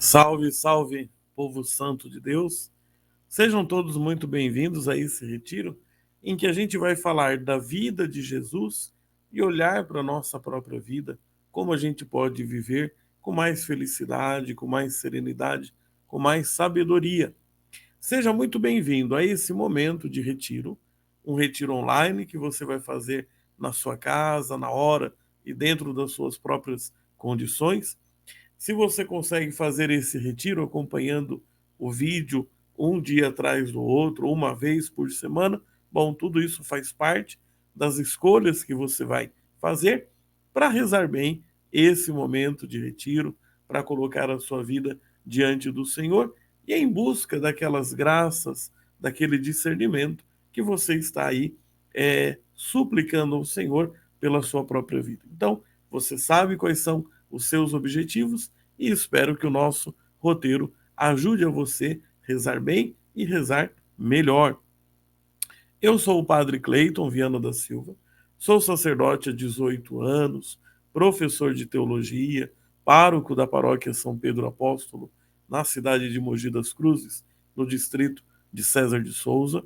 Salve, salve, povo santo de Deus. Sejam todos muito bem-vindos a esse retiro em que a gente vai falar da vida de Jesus e olhar para a nossa própria vida, como a gente pode viver com mais felicidade, com mais serenidade, com mais sabedoria. Seja muito bem-vindo a esse momento de retiro, um retiro online que você vai fazer na sua casa, na hora e dentro das suas próprias condições. Se você consegue fazer esse retiro acompanhando o vídeo um dia atrás do outro, uma vez por semana, bom, tudo isso faz parte das escolhas que você vai fazer para rezar bem esse momento de retiro, para colocar a sua vida diante do Senhor e em busca daquelas graças, daquele discernimento que você está aí suplicando ao Senhor pela sua própria vida. Então, você sabe quais são os seus objetivos e espero que o nosso roteiro ajude a você a rezar bem e rezar melhor. Eu sou o Padre Cleiton Viana da Silva, sou sacerdote há 18 anos, professor de teologia, pároco da paróquia São Pedro Apóstolo, na cidade de Mogi das Cruzes, no distrito de César de Souza,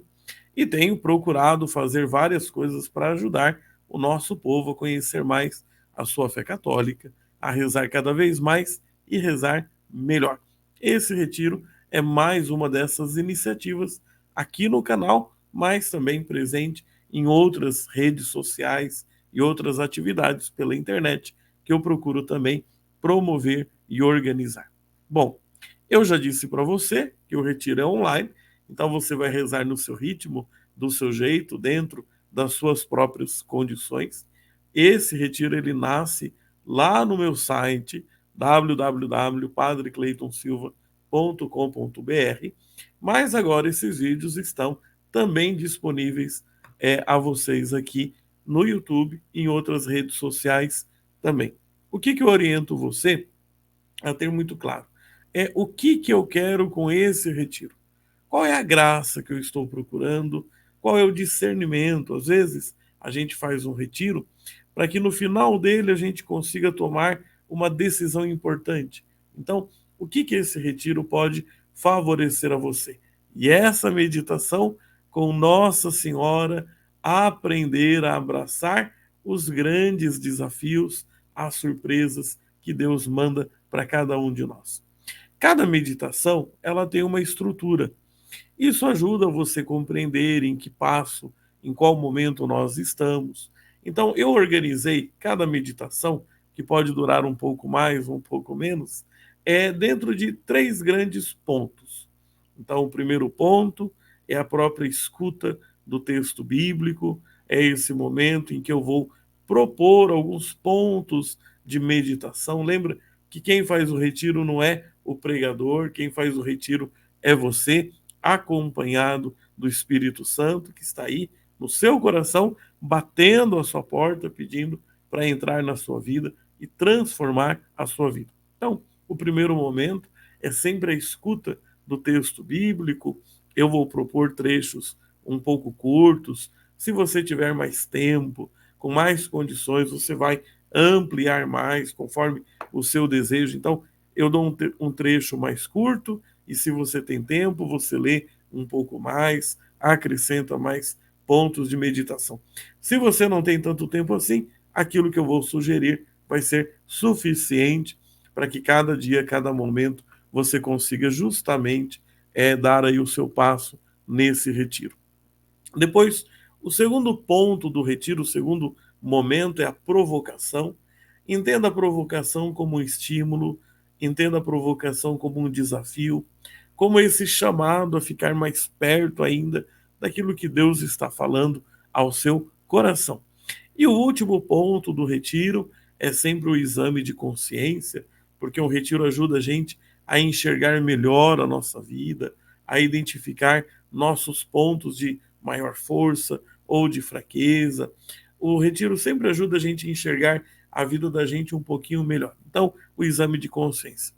e tenho procurado fazer várias coisas para ajudar o nosso povo a conhecer mais a sua fé católica, a rezar cada vez mais e rezar melhor. Esse retiro é mais uma dessas iniciativas aqui no canal, mas também presente em outras redes sociais e outras atividades pela internet que eu procuro também promover e organizar. Bom, eu já disse para você que o retiro é online, então você vai rezar no seu ritmo, do seu jeito, dentro das suas próprias condições. Esse retiro ele nasce lá no meu site www.padrecleitonsilva.com.br, mas agora esses vídeos estão também disponíveis a vocês aqui no YouTube e em outras redes sociais também. O que eu oriento você a ter muito claro é o que eu quero com esse retiro. Qual é a graça que eu estou procurando? Qual é o discernimento? Às vezes a gente faz um retiro para que no final dele a gente consiga tomar uma decisão importante. Então, o que esse retiro pode favorecer a você? E essa meditação com Nossa Senhora aprender a abraçar os grandes desafios, as surpresas que Deus manda para cada um de nós. Cada meditação, ela tem uma estrutura. Isso ajuda você a compreender em que passo, em qual momento nós estamos. Então, eu organizei cada meditação, que pode durar um pouco mais, um pouco menos, dentro de 3 grandes pontos. Então, o primeiro ponto é a própria escuta do texto bíblico, é esse momento em que eu vou propor alguns pontos de meditação. Lembra que quem faz o retiro não é o pregador, quem faz o retiro é você, acompanhado do Espírito Santo, que está aí no seu coração, batendo a sua porta, pedindo para entrar na sua vida e transformar a sua vida. Então, o primeiro momento é sempre a escuta do texto bíblico. Eu vou propor trechos um pouco curtos. Se você tiver mais tempo, com mais condições, você vai ampliar mais conforme o seu desejo. Então, eu dou um trecho mais curto e se você tem tempo, você lê um pouco mais, acrescenta mais pontos de meditação. Se você não tem tanto tempo assim, aquilo que eu vou sugerir vai ser suficiente para que cada dia, cada momento, você consiga justamente dar aí o seu passo nesse retiro. Depois, o segundo ponto do retiro, o segundo momento é a provocação. Entenda a provocação como um estímulo, entenda a provocação como um desafio, como esse chamado a ficar mais perto ainda daquilo que Deus está falando ao seu coração. E o último ponto do retiro é sempre o exame de consciência, porque o retiro ajuda a gente a enxergar melhor a nossa vida, a identificar nossos pontos de maior força ou de fraqueza. O retiro sempre ajuda a gente a enxergar a vida da gente um pouquinho melhor. Então, o exame de consciência.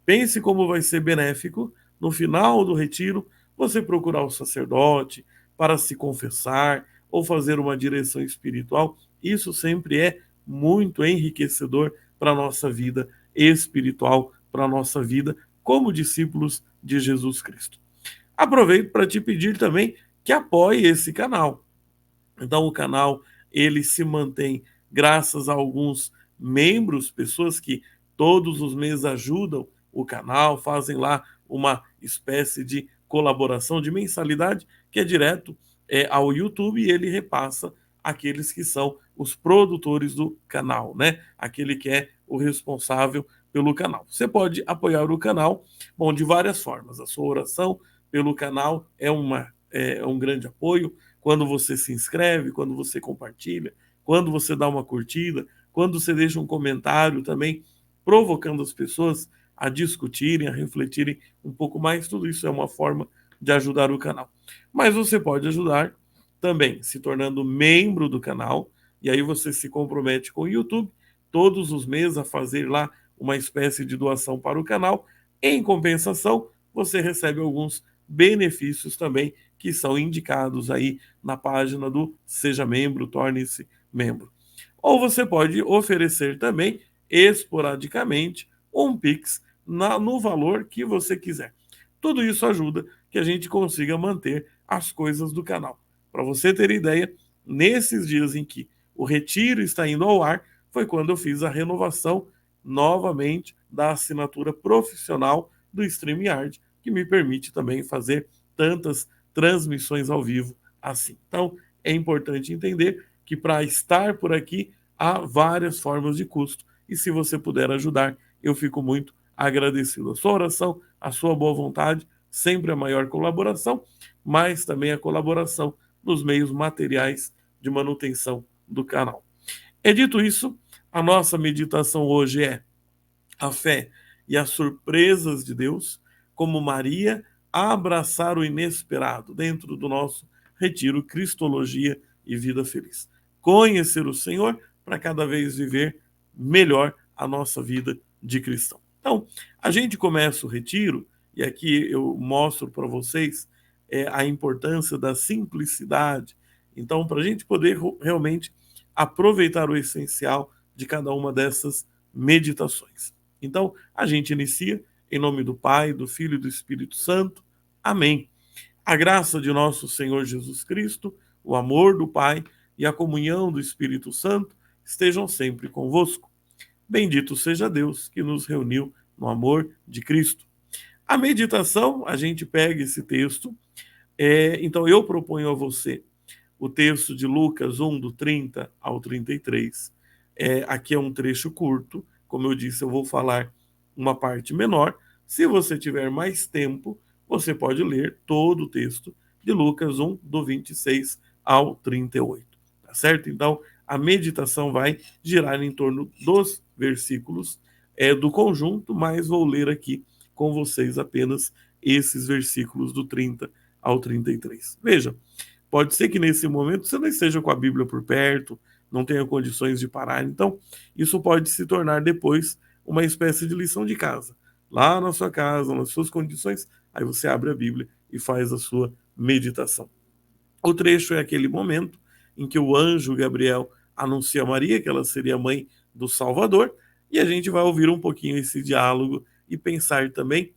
Pense como vai ser benéfico no final do retiro você procurar o sacerdote para se confessar ou fazer uma direção espiritual. Isso sempre é muito enriquecedor para a nossa vida espiritual, para a nossa vida como discípulos de Jesus Cristo. Aproveito para te pedir também que apoie esse canal. Então o canal ele se mantém graças a alguns membros, pessoas que todos os meses ajudam o canal, fazem lá uma espécie de colaboração de mensalidade que é direto ao YouTube e ele repassa aqueles que são os produtores do canal, né? Aquele que é o responsável pelo canal. Você pode apoiar o canal, bom, de várias formas. A sua oração pelo canal é um grande apoio quando você se inscreve, quando você compartilha, quando você dá uma curtida, quando você deixa um comentário também, provocando as pessoas a discutirem, a refletirem um pouco mais. Tudo isso é uma forma de ajudar o canal. Mas você pode ajudar também se tornando membro do canal, e aí você se compromete com o YouTube todos os meses a fazer lá uma espécie de doação para o canal. Em compensação, você recebe alguns benefícios também que são indicados aí na página do Seja Membro, torne-se membro. Ou você pode oferecer também, esporadicamente, um Pix no valor que você quiser. Tudo isso ajuda que a gente consiga manter as coisas do canal. Para você ter ideia, nesses dias em que o retiro está indo ao ar, foi quando eu fiz a renovação novamente da assinatura profissional do StreamYard, que me permite também fazer tantas transmissões ao vivo assim. Então, é importante entender que para estar por aqui há várias formas de custo e se você puder ajudar, eu fico muito agradecido. A sua oração, a sua boa vontade, sempre a maior colaboração, mas também a colaboração nos meios materiais de manutenção do canal. É dito isso, a nossa meditação hoje é a fé e as surpresas de Deus, como Maria, a abraçar o inesperado dentro do nosso retiro Cristologia e Vida Feliz. Conhecer o Senhor para cada vez viver melhor a nossa vida de cristão. Então, a gente começa o retiro, e aqui eu mostro para vocês a importância da simplicidade. Então, para a gente poder realmente aproveitar o essencial de cada uma dessas meditações. Então, a gente inicia em nome do Pai, do Filho e do Espírito Santo. Amém. A graça de nosso Senhor Jesus Cristo, o amor do Pai e a comunhão do Espírito Santo estejam sempre convosco. Bendito seja Deus que nos reuniu no amor de Cristo. A meditação, a gente pega esse texto, então eu proponho a você o texto de Lucas 1, do 30 ao 33. Aqui é um trecho curto, como eu disse, eu vou falar uma parte menor. Se você tiver mais tempo, você pode ler todo o texto de Lucas 1, do 26 ao 38. Tá certo? Então, a meditação vai girar em torno dos versículos do conjunto, mas vou ler aqui com vocês apenas esses versículos do 30 ao 33. Veja, pode ser que nesse momento você não esteja com a Bíblia por perto, não tenha condições de parar. Então, isso pode se tornar depois uma espécie de lição de casa. Lá na sua casa, nas suas condições, aí você abre a Bíblia e faz a sua meditação. O trecho é aquele momento em que o anjo Gabriel anuncia a Maria que ela seria mãe do Salvador, e a gente vai ouvir um pouquinho esse diálogo e pensar também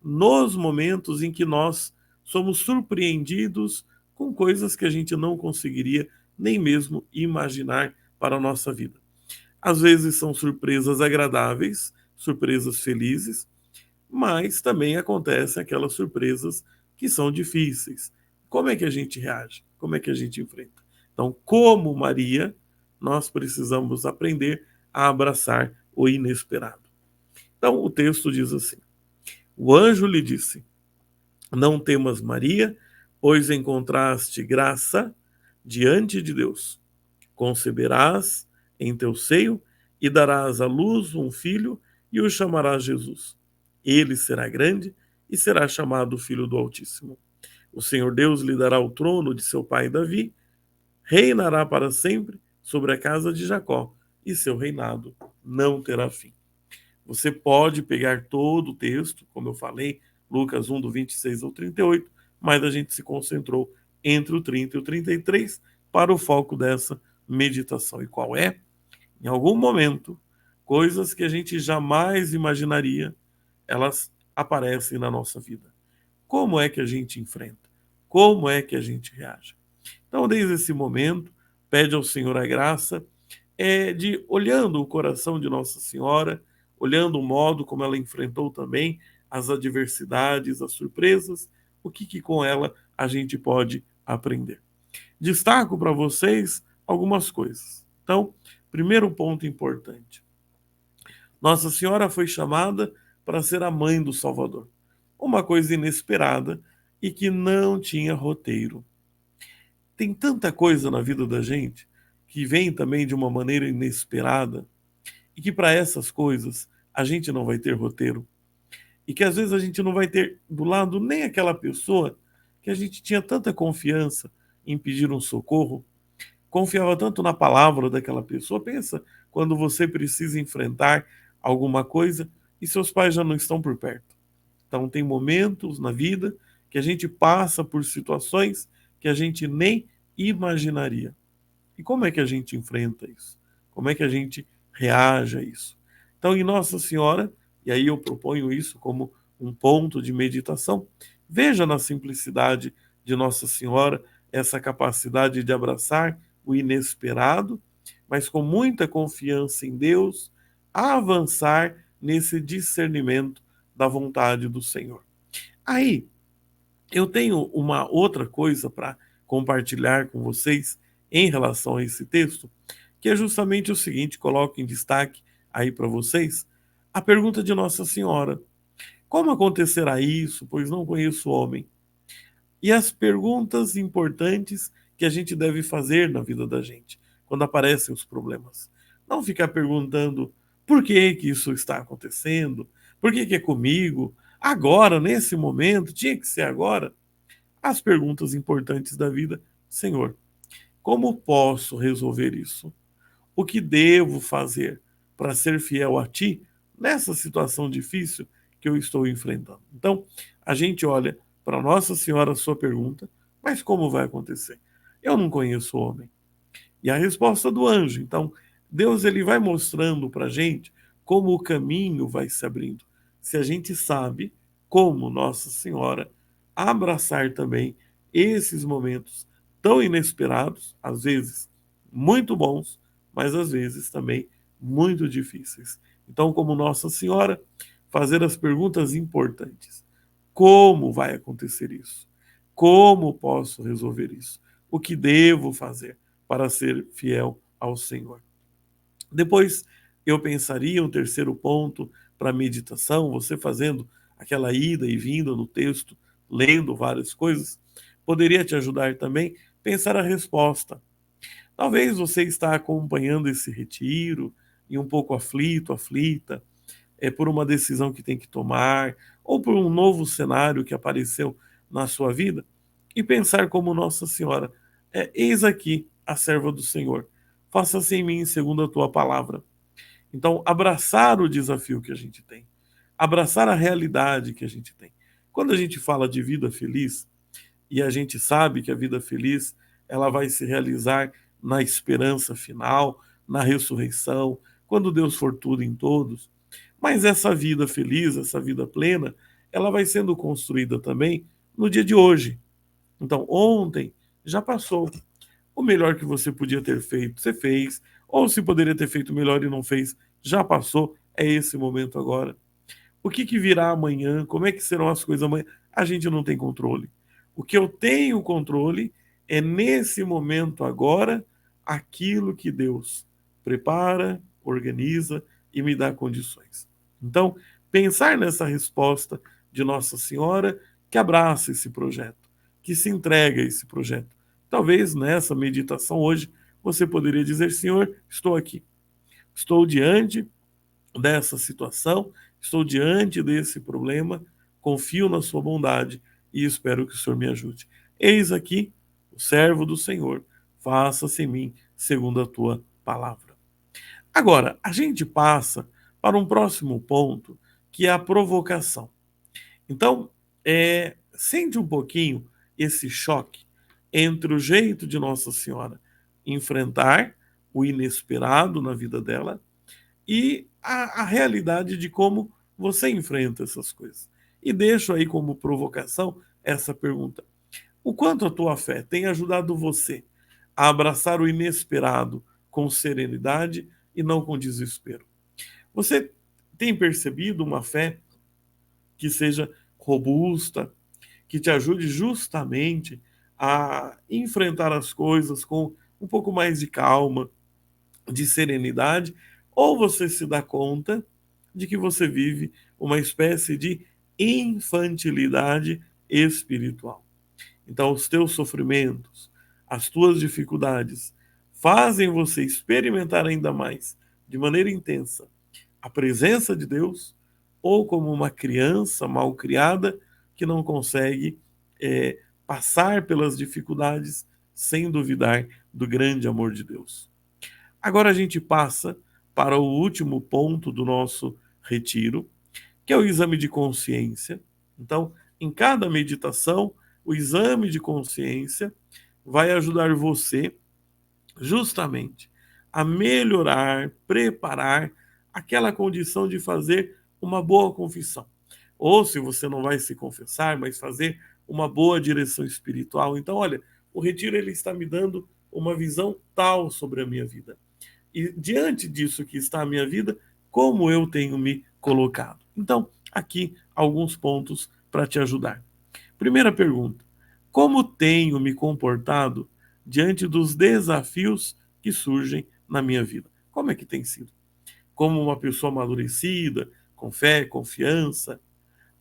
nos momentos em que nós somos surpreendidos com coisas que a gente não conseguiria nem mesmo imaginar para a nossa vida. Às vezes são surpresas agradáveis, surpresas felizes, mas também acontecem aquelas surpresas que são difíceis. Como é que a gente reage? Como é que a gente enfrenta? Então, como Maria, nós precisamos aprender a abraçar o inesperado. Então, o texto diz assim: o anjo lhe disse: não temas, Maria, pois encontraste graça diante de Deus. Conceberás em teu seio e darás à luz um filho e o chamarás Jesus. Ele será grande e será chamado Filho do Altíssimo. O Senhor Deus lhe dará o trono de seu pai Davi, reinará para sempre sobre a casa de Jacó, e seu reinado não terá fim. Você pode pegar todo o texto, como eu falei, Lucas 1, do 26 ao 38, mas a gente se concentrou entre o 30 e o 33 para o foco dessa meditação. E qual é? Em algum momento, coisas que a gente jamais imaginaria, elas aparecem na nossa vida. Como é que a gente enfrenta? Como é que a gente reage? Então, desde esse momento, pede ao Senhor a graça de, olhando o coração de Nossa Senhora, olhando o modo como ela enfrentou também as adversidades, as surpresas, o que com ela a gente pode aprender. Destaco para vocês algumas coisas. Então, primeiro ponto importante: Nossa Senhora foi chamada para ser a mãe do Salvador. Uma coisa inesperada e que não tinha roteiro. Tem tanta coisa na vida da gente que vem também de uma maneira inesperada e que para essas coisas a gente não vai ter roteiro e que às vezes a gente não vai ter do lado nem aquela pessoa que a gente tinha tanta confiança em pedir um socorro, confiava tanto na palavra daquela pessoa. Pensa quando você precisa enfrentar alguma coisa e seus pais já não estão por perto. Então tem momentos na vida que a gente passa por situações que a gente nem imaginaria. E como é que a gente enfrenta isso? Como é que a gente reage a isso? Então, em Nossa Senhora, e aí eu proponho isso como um ponto de meditação, veja na simplicidade de Nossa Senhora essa capacidade de abraçar o inesperado, mas com muita confiança em Deus, avançar nesse discernimento da vontade do Senhor. Aí, eu tenho uma outra coisa para compartilhar com vocês em relação a esse texto, que é justamente o seguinte: coloco em destaque aí para vocês a pergunta de Nossa Senhora: como acontecerá isso, pois não conheço o homem? E as perguntas importantes que a gente deve fazer na vida da gente, quando aparecem os problemas. Não ficar perguntando por que isso está acontecendo, por que é comigo, agora, nesse momento, tinha que ser agora. As perguntas importantes da vida: Senhor, como posso resolver isso? O que devo fazer para ser fiel a Ti nessa situação difícil que eu estou enfrentando? Então, a gente olha para Nossa Senhora a sua pergunta: mas como vai acontecer? Eu não conheço o homem. E a resposta do anjo. Então, Deus ele vai mostrando para a gente como o caminho vai se abrindo. Se a gente sabe como Nossa Senhora abraçar também esses momentos tão inesperados, às vezes muito bons, mas às vezes também muito difíceis. Então, como Nossa Senhora, fazer as perguntas importantes. Como vai acontecer isso? Como posso resolver isso? O que devo fazer para ser fiel ao Senhor? Depois eu pensaria um terceiro ponto para meditação, você fazendo aquela ida e vinda no texto, lendo várias coisas, poderia te ajudar também a pensar a resposta. Talvez você está acompanhando esse retiro e um pouco aflito, aflita, por uma decisão que tem que tomar, ou por um novo cenário que apareceu na sua vida, e pensar como Nossa Senhora: eis aqui a serva do Senhor, faça-se em mim segundo a tua palavra. Então, abraçar o desafio que a gente tem, abraçar a realidade que a gente tem. Quando a gente fala de vida feliz, e a gente sabe que a vida feliz ela vai se realizar na esperança final, na ressurreição, quando Deus for tudo em todos. Mas essa vida feliz, essa vida plena, ela vai sendo construída também no dia de hoje. Então, ontem já passou. O melhor que você podia ter feito, você fez. Ou se poderia ter feito melhor e não fez, já passou. É esse momento agora. O que virá amanhã? Como é que serão as coisas amanhã? A gente não tem controle. O que eu tenho controle é nesse momento agora aquilo que Deus prepara, organiza e me dá condições. Então, pensar nessa resposta de Nossa Senhora que abraça esse projeto, que se entrega a esse projeto. Talvez nessa meditação hoje você poderia dizer: Senhor, estou aqui, estou diante dessa situação, estou diante desse problema, confio na sua bondade e espero que o Senhor me ajude. Eis aqui o servo do Senhor, faça-se em mim segundo a tua palavra. Agora, a gente passa para um próximo ponto, que é a provocação. Então, sente um pouquinho esse choque entre o jeito de Nossa Senhora enfrentar o inesperado na vida dela e a realidade de como você enfrenta essas coisas. E deixo aí como provocação essa pergunta: o quanto a tua fé tem ajudado você a abraçar o inesperado com serenidade e não com desespero? Você tem percebido uma fé que seja robusta, que te ajude justamente a enfrentar as coisas com um pouco mais de calma, de serenidade, ou você se dá conta de que você vive uma espécie de infantilidade espiritual? Então, os teus sofrimentos, as tuas dificuldades, fazem você experimentar ainda mais, de maneira intensa, a presença de Deus, ou como uma criança mal criada que não consegue passar pelas dificuldades sem duvidar do grande amor de Deus. Agora a gente passa para o último ponto do nosso retiro, que é o exame de consciência. Então, em cada meditação, o exame de consciência vai ajudar você justamente a melhorar, preparar aquela condição de fazer uma boa confissão. Ou se você não vai se confessar, mas fazer uma boa direção espiritual. Então, olha, o retiro ele está me dando uma visão tal sobre a minha vida. E diante disso que está a minha vida, como eu tenho me colocado? Então, aqui alguns pontos para te ajudar. Primeira pergunta: como tenho me comportado diante dos desafios que surgem na minha vida? Como é que tem sido? Como uma pessoa amadurecida, com fé, confiança,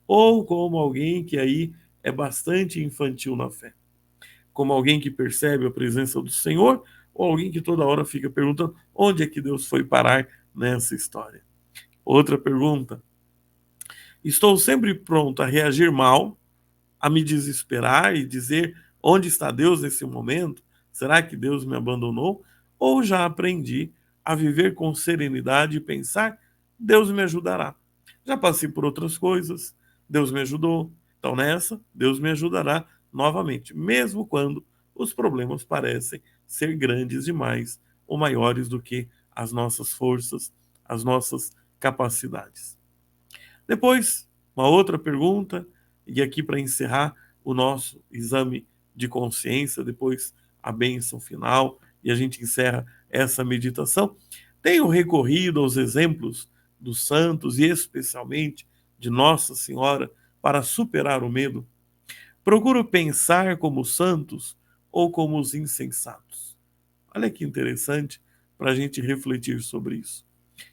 ou como alguém que aí é bastante infantil na fé? Como alguém que percebe a presença do Senhor, ou alguém que toda hora fica perguntando onde é que Deus foi parar nessa história? Outra pergunta: estou sempre pronto a reagir mal, a me desesperar e dizer onde está Deus nesse momento? Será que Deus me abandonou? Ou já aprendi a viver com serenidade e pensar, Deus me ajudará. Já passei por outras coisas, Deus me ajudou, então nessa, Deus me ajudará novamente, mesmo quando os problemas parecem ser grandes demais ou maiores do que as nossas forças, as nossas capacidades. Depois, uma outra pergunta, e aqui para encerrar o nosso exame de consciência, depois a bênção final, e a gente encerra essa meditação. Tenho recorrido aos exemplos dos santos e especialmente de Nossa Senhora para superar o medo. Procuro pensar como os santos ou como os insensatos. Olha que interessante para a gente refletir sobre isso.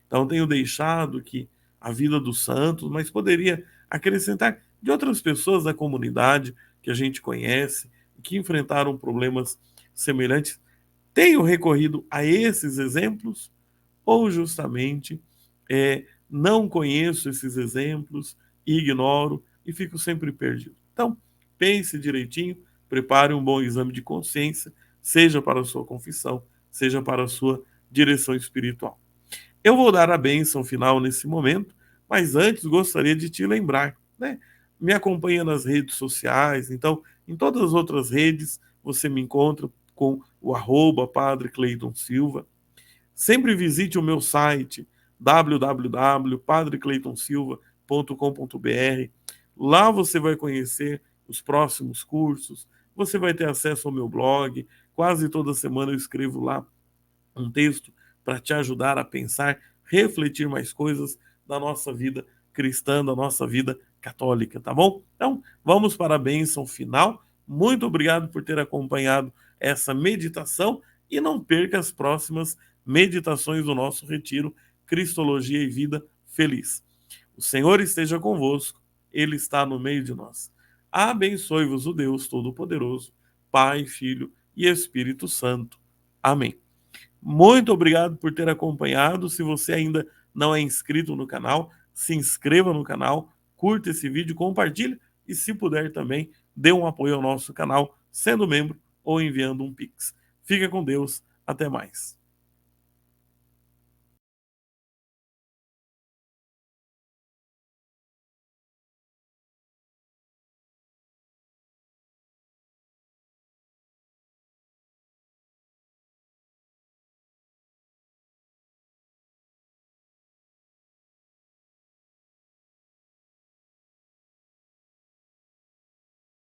Então, tenho deixado que a vida dos santos, mas poderia acrescentar de outras pessoas da comunidade que a gente conhece, que enfrentaram problemas semelhantes. Tenho recorrido a esses exemplos ou justamente não conheço esses exemplos, ignoro e fico sempre perdido? Então, pense direitinho, prepare um bom exame de consciência, seja para a sua confissão, seja para a sua direção espiritual. Eu vou dar a bênção final nesse momento, mas antes gostaria de te lembrar, né? Me acompanha nas redes sociais, então em todas as outras redes você me encontra com o @Padre Cleiton Silva. Sempre visite o meu site www.padrecleitonsilva.com.br. Lá você vai conhecer os próximos cursos, você vai ter acesso ao meu blog. Quase toda semana eu escrevo lá um texto para te ajudar a pensar, refletir mais coisas da nossa vida cristã, da nossa vida católica, tá bom? Então, vamos para a bênção final. Muito obrigado por ter acompanhado essa meditação e não perca as próximas meditações do nosso retiro Cristologia e Vida Feliz. O Senhor esteja convosco, Ele está no meio de nós. Abençoe-vos o Deus Todo-Poderoso, Pai, Filho e Espírito Santo. Amém. Muito obrigado por ter acompanhado. Se você ainda não é inscrito no canal, se inscreva no canal, curta esse vídeo, compartilhe e, se puder também, dê um apoio ao nosso canal, sendo membro ou enviando um Pix. Fica com Deus. Até mais.